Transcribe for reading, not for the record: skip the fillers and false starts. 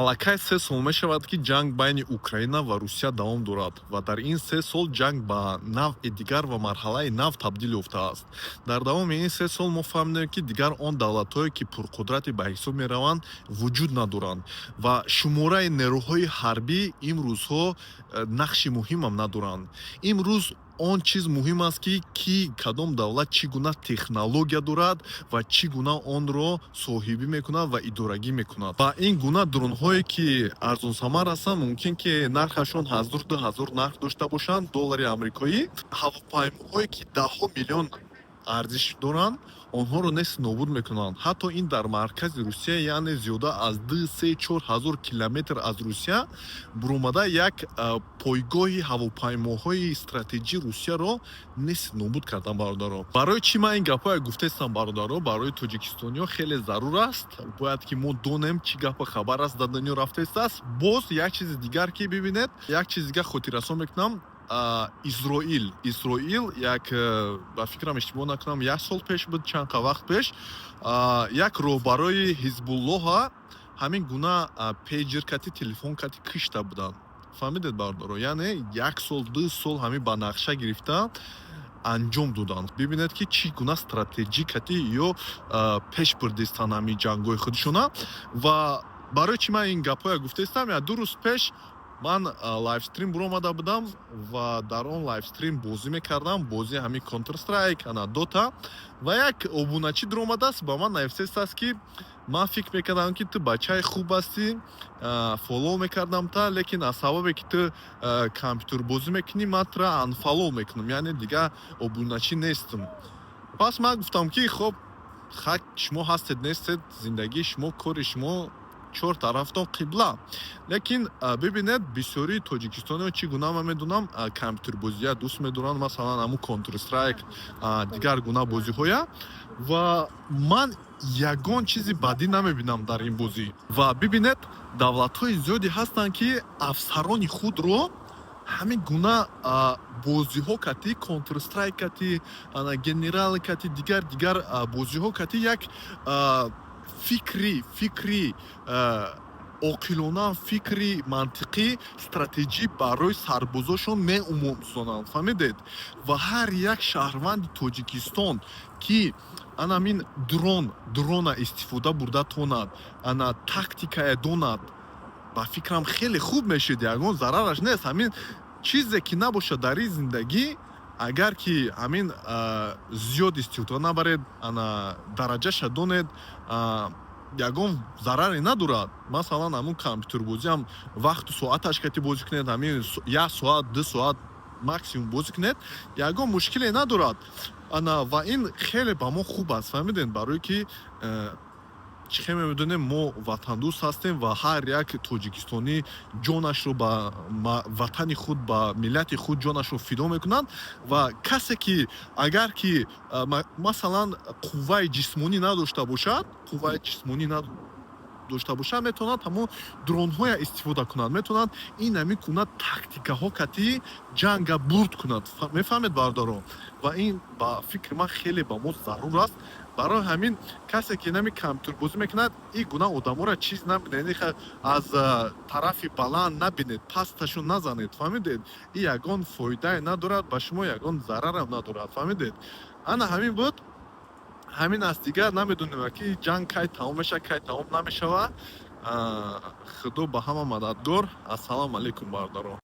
аллакай 3 сол мешавад, ки ҷанг байни Украина ва Русия давом дорад ва дар ин 3 сол ҷанг ба навъи дигар ва марҳалаи нав табдил ёфтааст. Дар давоми ин 3 сол мо фаҳмидем, ки дигар он давлатҳое, ки пурқудрати ба ҳисоб мераванд, вуҷуд надоранд ва шумораи нерӯҳои ҳарбӣ имрӯзҳо нақши муҳимам надоранд. Имрӯз он чиз муҳим аст, ки кадом давлат чӣ гуна технология дорад ва чӣ гуна онро соҳибӣ мекунад ва идорагӣ мекунад. Ва ин гуна дронҳое, ки арзонсамар ҳастанд, мумкин ки нархашон 1000-2000 нарх дошта бошанд, доллари амрикоӣ. Ҳавопаймоҳое, ки даҳҳо миллион арзиш доранд, онҳоро нест нобуд мекунанд. Ҳатто ин дар маркази Русия, яъне зиёда аз 2-3-4 ҳазор километр аз Русия буромада як пойгоҳи ҳавопаймоҳои стратеҷии Русияро нест нобуд кардан, бародаро. Барои чӣ ман ин гапҳоя гуфтаистам, бародаро? Барои тоҷикистониҳо хеле зарур аст. Бояд ки мо донем чӣ гапа хабар аст, дар дунё рафтаистааст. Боз як чизи дигар, ки бибинед, як чизи дигар хотиррасон мекунам. Исроил як ба фикрам иштибоҳ накунам 1 сол пеш буд, чанд вақт пеш, як роҳбарои Ҳизбуллоҳа ҳамин гуна пейҷеркати телефонкати кишта буданд. Фаҳмидед, бардоро? Яъне 1 сол 2 сол ҳамин ба нақша гирифта анҷом доданд. Бибинед, ки чӣ гуна стратеҷикати ё пеш бурдистанд ҳамин ҷангҳои худшона. Ва барои чӣ ман ин гапҳоя гуфтаистам, 2 рӯз пеш ман лайвстрим буромада будам ва дар он лайвстрим бозӣ мекардам, бозии ҳамин Counter Strike, Dota, ва як обуначӣ дуромадааст, ба ман нависестааст, ки ман фикр мекардам, ки ту бачаи хуб ҳастӣ, фоллоу мекардам та, лекин аз сабабе ки ту компютербозӣ мекунӣ, ман тура анфоллоу мекунам, яъне дигар обуначӣ нестам. Пас ман гуфтам, ки хоб, хак шумо ҳастед нестед, зиндагии шумо, кори шумо чор тарафтон қибла. Лекин бибинед, бисёрии тоҷикистониҳо чӣ гуна ман медонам компютербозия дӯст медоранд, масалан ҳамун Counter Strike, дигар гуна бозиҳоя, ва ман ягон чизи бадӣ намебинам дар ин бозӣ. Ва бибинед, давлатҳои зиёде ҳастанд, ки афсарони худро ҳамин гуна бозиҳо кати, Counter Strike кати, генерал кати, дигар бозиҳо кати, як фикри оқилона, фикри мантиқӣ, стратеҷӣ барои сарбозошон меомӯзонанд. Фаҳмидед? Ва ҳар як шаҳрванди Тоҷикистон, ки анамин дрона истифода бурда тонад, тактикая донад, ба фикрам хеле хуб мешед, ягон зарараш нест. Ҳамин чизе ки набошад дар ин зиндагӣ, агар ки ҳамин зиёд истифода набаред, дараҷаша донед, ягон зараре надорад. Масалан, ҳамун компютербозиам вақту соаташ кати бозӣ кунед, ҳамин 1 соат 2 соат максимум бозӣ кунед, ягон мушкиле надорад. Ва ин хеле ба мо хуб аст, фаҳмидед? Барои ки чӣ хе мемедонем, мо ватандӯст ҳастем ва ҳар як тоҷикистонӣ ҷонашро ба ватани худ, ба миллати худ ҷонашро фидо мекунад. Ва касе ки агар ки масалан қувваи ҷисмонӣ надошта бошад, метавонад ҳамон дронҳоя истифода кунад, метавонад ин ҳамин гуна тактикаҳо кати ҷанга бурд кунад. Мефаҳмед, бардоро? Ва ин ба фикри ман хеле ба мо зарур аст. Барои ҳамин касе ки нами компютербозӣ мекунад, ин гуна одаморо чиз набинед, аз тарафи баланд набинед, пасташон назанед. Фаҳмидед? Ин ягон фоидае надорад, ба шумо ягон зарарам надорад. Фаҳмидед? Ана ҳамин буд. ҳамин аст, дигар намедонем, ки ҷанг кай тамом мешавад, кай тамом намешавад. Худо ба ҳама мададгор. Ассалому алайкум, бародаро.